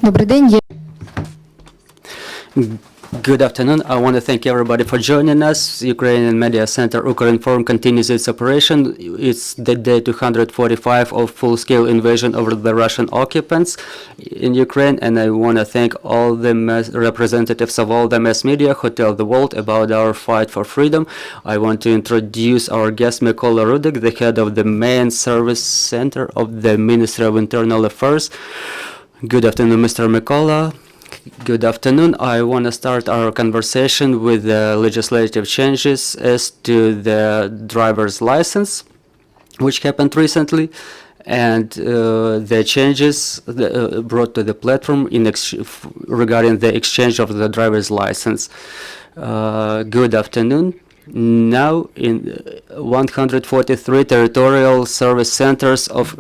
Добрий день. Good afternoon. I want to thank everybody for joining us. Ukrainian Media Center Ukrinform continues its operation. It's the day 245 of full-scale invasion over the Russian occupants in Ukraine, and I want to thank all the representatives of all the mass media who tell the world about our fight for freedom. I want to introduce our guest Mykola Rudyk, the head of the main service center of the Ministry of Internal Affairs. Good afternoon, Mr. Mykola. Good afternoon. I want to start our conversation with the legislative changes as to the driver's license, which happened recently, and the changes brought to the platform regarding the exchange of the driver's license. Good afternoon. Now, in 143 territorial service centers of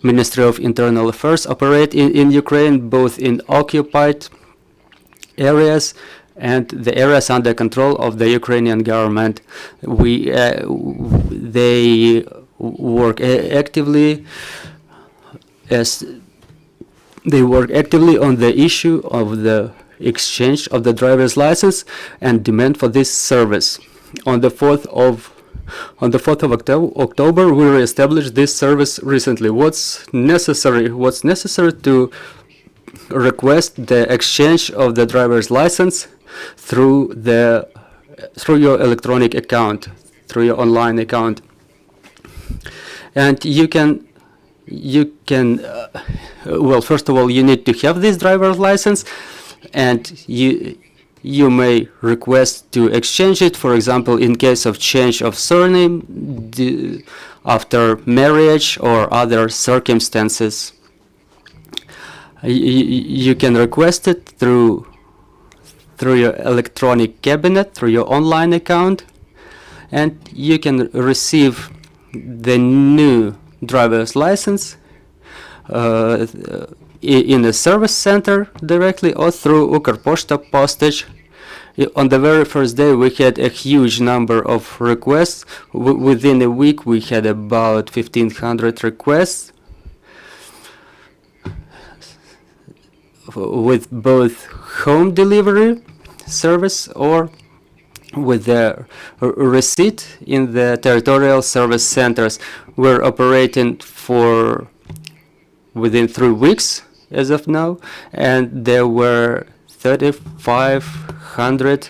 Ministry of Internal Affairs operate in Ukraine, both in occupied areas and the areas under control of the Ukrainian government. They work actively on the issue of the exchange of the driver's license and demand for this service. On the 4th of October, we re-established this service recently. What's necessary to request the exchange of the driver's license through your electronic account, through your online account, and you can well, first of all, you need to have this driver's license, and you may request to exchange it, for example, in case of change of surname after marriage or other circumstances. You can request it through your electronic cabinet, through your online account, and you can receive the new driver's license in a service center directly or through Ukrinform postage. On the very first day, we had a huge number of requests. Within a week, we had about 1,500 requests with both home delivery service or with the receipt in the territorial service centers. We're operating within 3 weeks as of now, and there were 3,500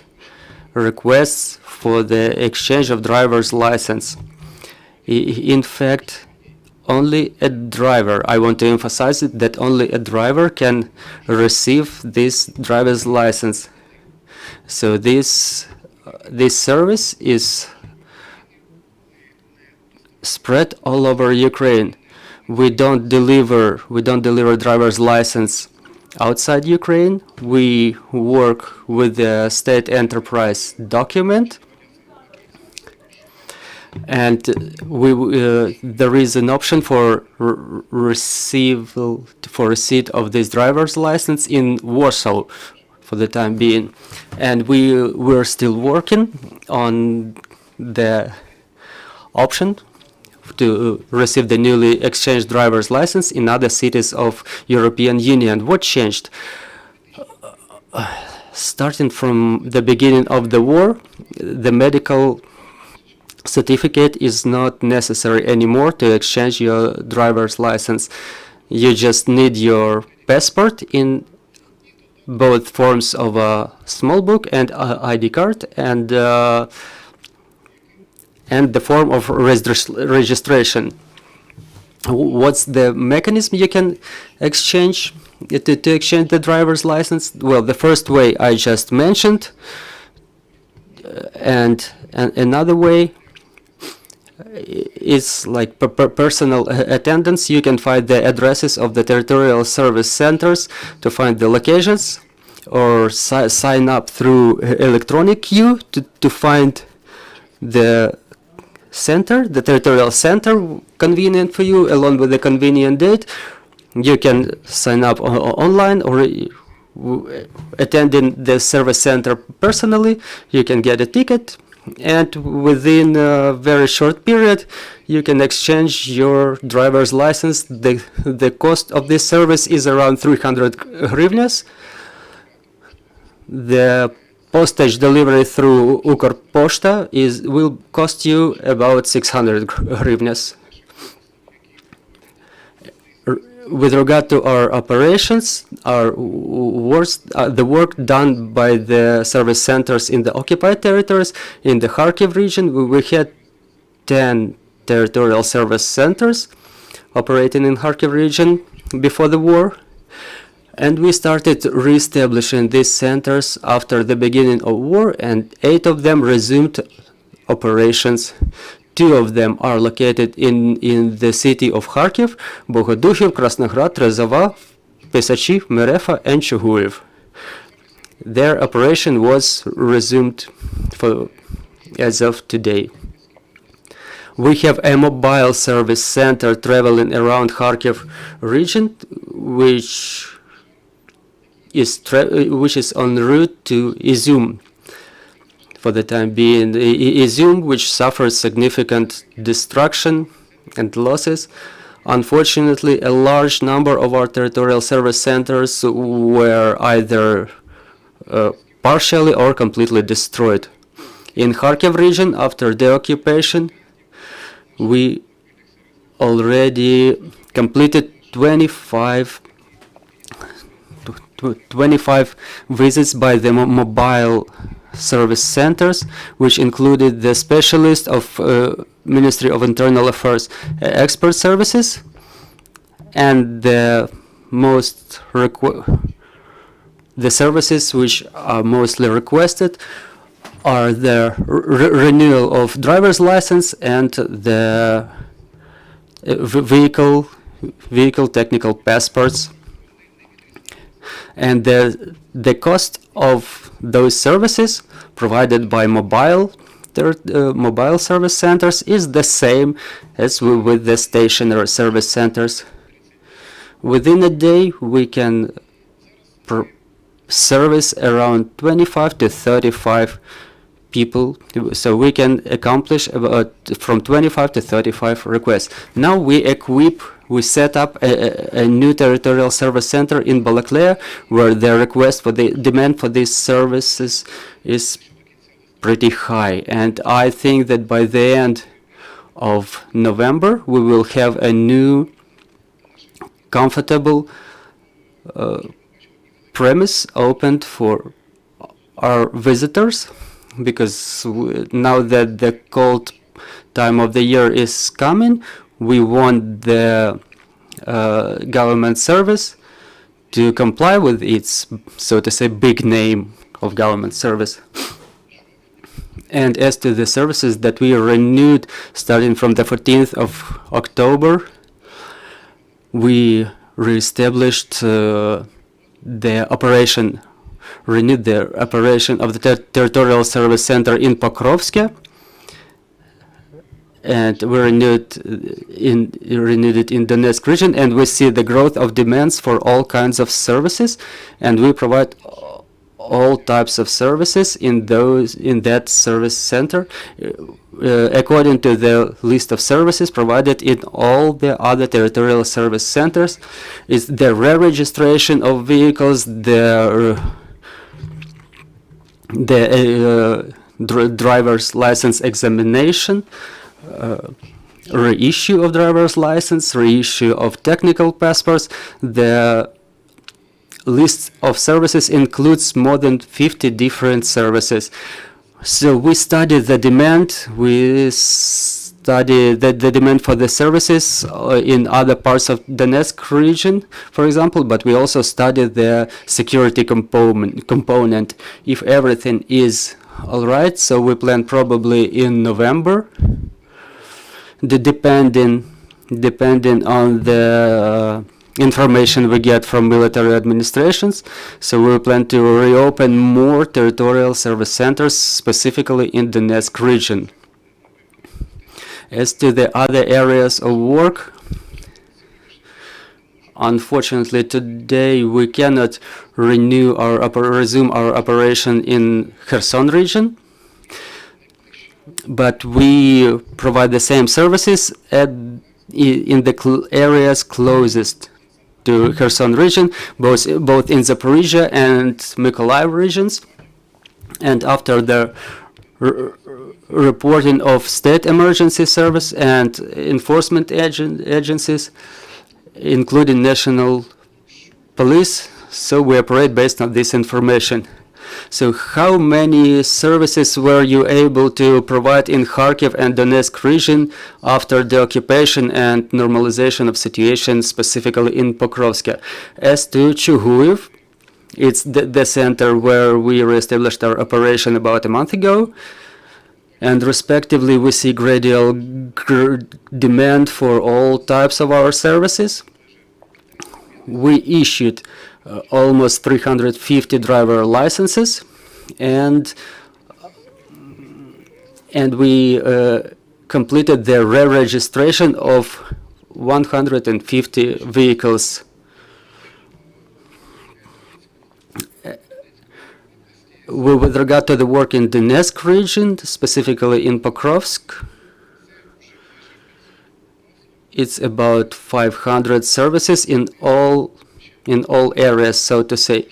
requests for the exchange of driver's license. In fact, only a driver, I want to emphasize it, that only a driver can receive this driver's license. So this service is spread all over Ukraine. We don't deliver driver's license outside Ukraine. We work with the state enterprise document, and there is an option for receipt of this driver's license in Warsaw for the time being, and we're still working on the option to receive the newly exchanged driver's license in other cities of European Union. What changed? Starting from the beginning of the war, the medical certificate is not necessary anymore to exchange your driver's license. You just need your passport in both forms of a small book and ID card, and the form of registration. What's the mechanism you can exchange to exchange the driver's license? Well, the first way I just mentioned, and another way is like personal attendance. You can find the addresses of the territorial service centers to find the locations, or sign up through electronic queue to find the territorial center convenient for you, along with the convenient date. You can sign up online or attending the service center personally. You can get a ticket and within a very short period you can exchange your driver's license. The cost of this service is around 300 hryvnias. The postage delivery through Ukrinform will cost you about 600 hryvnias. With regard to our operations, the work done by the service centers in the occupied territories, in the Kharkiv region, we had 10 territorial service centers operating in Kharkiv region before the war. And we started re-establishing these centers after the beginning of war, and 8 of them resumed operations. 2 of them are located in the city of Kharkiv: Bohodukhiv, Krasnograd, Rezava, Pisachi, Merefa, and Chuguyev. Their operation was resumed as of today. We have a mobile service center traveling around Kharkiv region, which is en route to Izum. For the time being, Izum, which suffers significant destruction and losses. Unfortunately, a large number of our territorial service centers were either partially or completely destroyed. In Kharkiv region, after the occupation, we already completed 25 visits by the mobile service centers, which included the specialist of Ministry of Internal Affairs expert services, and the services which are mostly requested are the renewal of driver's license and the vehicle technical passports. And the cost of those services provided by mobile service centers is the same as with the stationary service centers. Within a day, we can service around 25 to 35 people, so we can accomplish about from 25 to 35 requests. Now we set up a new territorial service center in Balakleya, where the request for the demand for these services is pretty high, and I think that by the end of November we will have a new comfortable premise opened for our visitors, because now that the cold time of the year is coming, we want the government service to comply with its, so to say, big name of government service. And as to the services that we renewed starting from the 14th of October, we reestablished renewed the operation of the territorial service center in Pokrovsk, and we renewed it in Donetsk region, and we see the growth of demands for all kinds of services, and we provide all types of services in that service center according to the list of services provided in all the other territorial service centers. Is the re-registration of vehicles, the driver's license examination, reissue of driver's license, reissue of technical passports. The list of services includes more than 50 different services. So we studied the demand. We studied the demand for the services in other parts of Donetsk region, for example, but we also studied the security component. If everything is all right, so we plan probably in November, depending on the information we get from military administrations. So we plan to reopen more territorial service centers, specifically in the Donetsk region. As to the other areas of work, unfortunately today we cannot resume our operation in Kherson region. but we provide the same services in the areas closest to Kherson region, both in Zaporizhia and Mykola regions. And after the reporting of state emergency service and enforcement agencies, including national police, so we operate based on this information. So how many services were you able to provide in Kharkiv and Donetsk region after the occupation and normalization of situation, specifically in Pokrovsk? As to Chuguyev, it's the center where we reestablished our operation about a month ago, and respectively we see gradual demand for all types of our services. We issued almost 350 driver licenses, and we completed the re-registration of 150 vehicles. With regard to the work in the Donetsk region, specifically in Pokrovsk, it's about 500 services in all areas, so to say,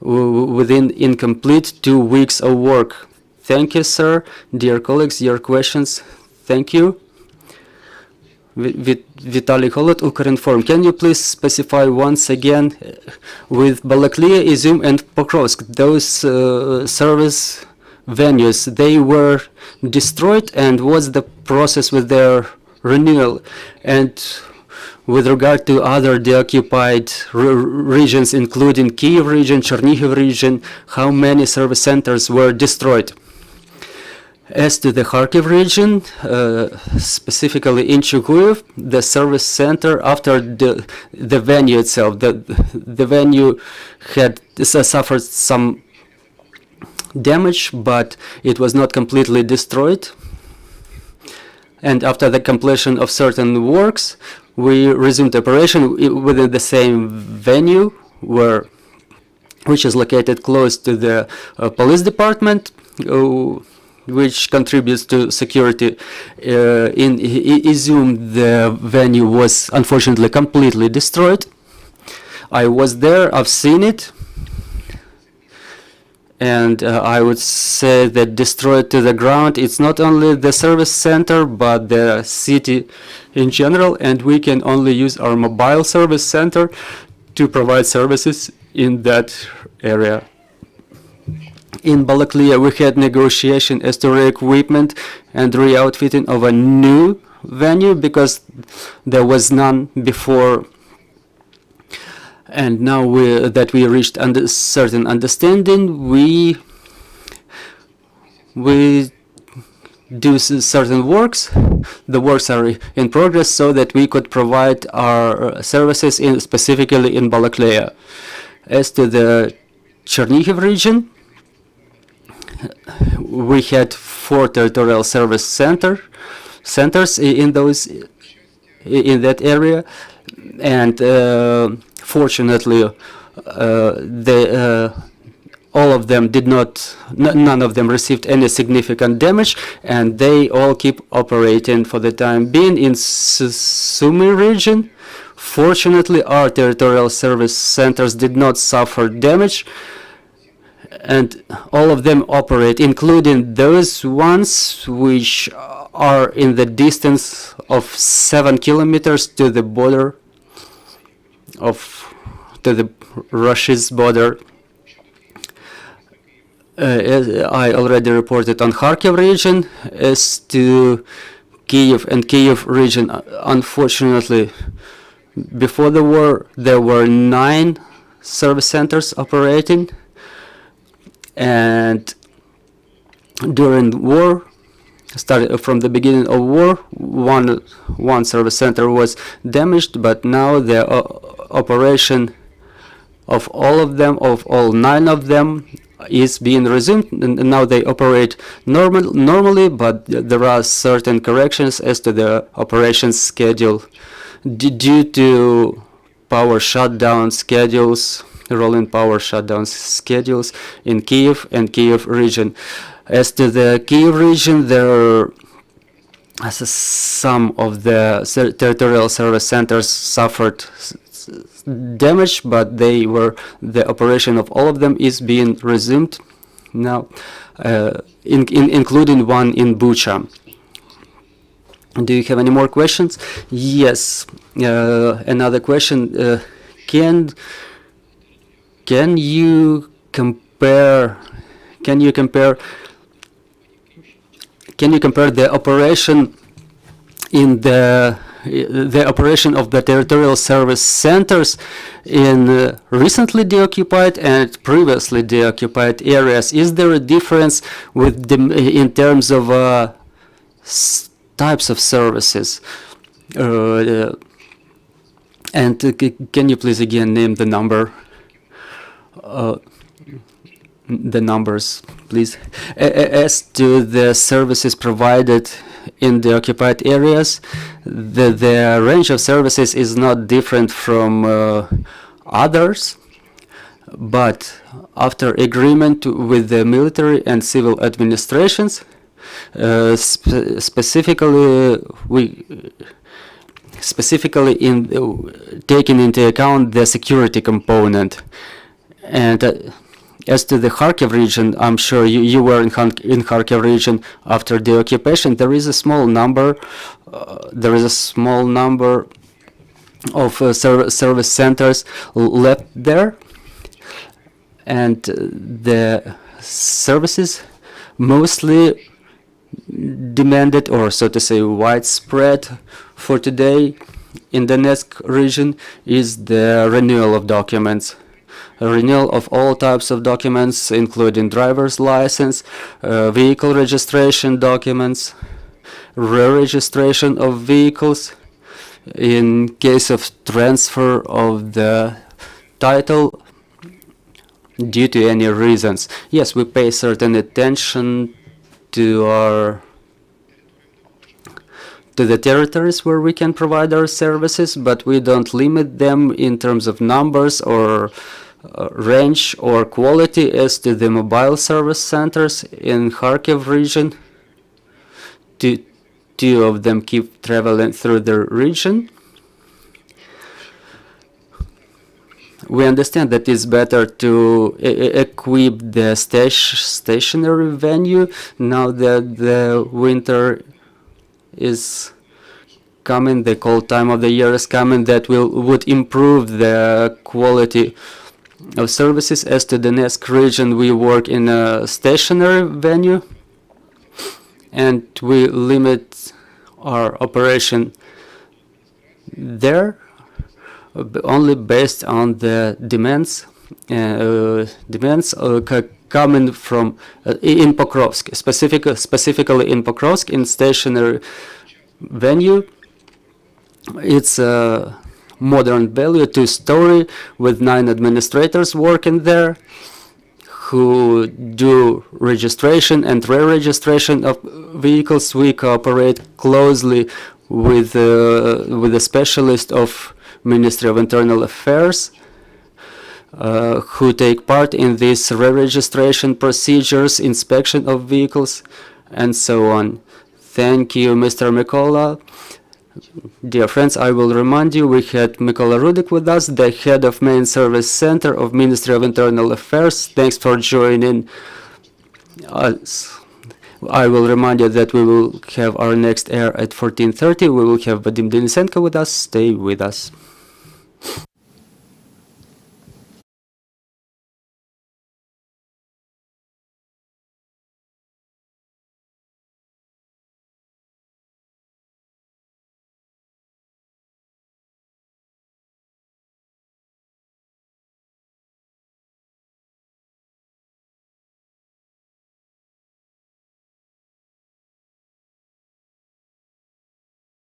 within incomplete 2 weeks of work. Thank you, sir. Dear colleagues, your questions. Thank you. Vitaly Holod, Ukrinform. Can you please specify once again with Balaklia, Izum, and Pokrovsk, those service venues, they were destroyed, and what's the process with their renewal? And with regard to other deoccupied regions, including Kyiv region, Chernihiv region, how many service centers were destroyed? As to the Kharkiv region, specifically in Chuguyev, the service center, after the venue itself, the venue had suffered some damage, but it was not completely destroyed. And after the completion of certain works, we resumed operation within the same venue, which is located close to the police department, which contributes to security. In Izum, the venue was unfortunately completely destroyed. I was there, I've seen it, and I would say that destroyed to the ground, it's not only the service center, but the city in general, and we can only use our mobile service center to provide services in that area. In Balaklia, we had negotiation as to re-equipment and re-outfitting of a new venue because there was none before. And now that we reached certain understanding, we do certain works. The works are in progress so that we could provide our services specifically in Balaklia. As to the Chernihiv region, we had 4 territorial service centers in that area, and fortunately, all of them none of them received any significant damage, and they all keep operating for the time being. In Sumy region, fortunately, our territorial service centers did not suffer damage, and all of them operate, including those ones which are in the distance of 7 kilometers to the border to the Russia's border. I already reported on Kharkiv region. As to Kyiv and Kyiv region, unfortunately, before the war, there were 9 service centers operating. And during the war, started from the beginning of war, one service center was damaged, but now the operation of all 9 of them, is being resumed, and now they operate normally, but there are certain corrections as to the operation schedule due to power shutdown schedules. Rolling power shutdown schedules in Kyiv and Kyiv region. As to the Kyiv region, there some of the territorial service centers suffered damage, but the operation of all of them is being resumed now, including one in Bucha. Do you have any more questions? Yes. Another question. Can you compare the operation in the operation of the territorial service centers in recently deoccupied and previously deoccupied areas? Is there a difference with in terms of types of services? And can you please again name the number? The numbers, please. As to the services provided in the occupied areas, the range of services is not different from others, but after agreement with the military and civil administrations, specifically in taking into account the security component. And as to the Kharkiv region, I'm sure you were in Kharkiv region after the occupation. There is a small number. Of service centers left there, and the services mostly demanded, or so to say widespread for today in the Donetsk region, is the renewal of documents. Renewal of all types of documents, including driver's license, vehicle registration documents, re-registration of vehicles in case of transfer of the title due to any reasons. Yes, we pay certain attention to the territories where we can provide our services, but we don't limit them in terms of numbers or range or quality. As to the mobile service centers in Kharkiv region, two of them keep traveling through the region. We understand that it's better to equip the stationary venue now that the winter is coming, the cold time of the year is coming, that would improve the quality of services. As to the Donetsk region, we work in a stationary venue, and we limit our operation there only based on the demands coming from in Pokrovsk, specifically in Pokrovsk, in stationary venue. It's a modern value, 2-story, with 9 administrators working there, who do registration and re-registration of vehicles. We cooperate closely with the specialist of Ministry of Internal Affairs, who take part in these re-registration procedures, inspection of vehicles, and so on. Thank you, Mr. Mykola. Dear friends, I will remind you, we had Mykola Rudyk with us, the head of Main Service Center of Ministry of Internal Affairs. Thanks for joining us. I will remind you that we will have our next air at 14:30. We will have Vadim Denisenko with us. Stay with us.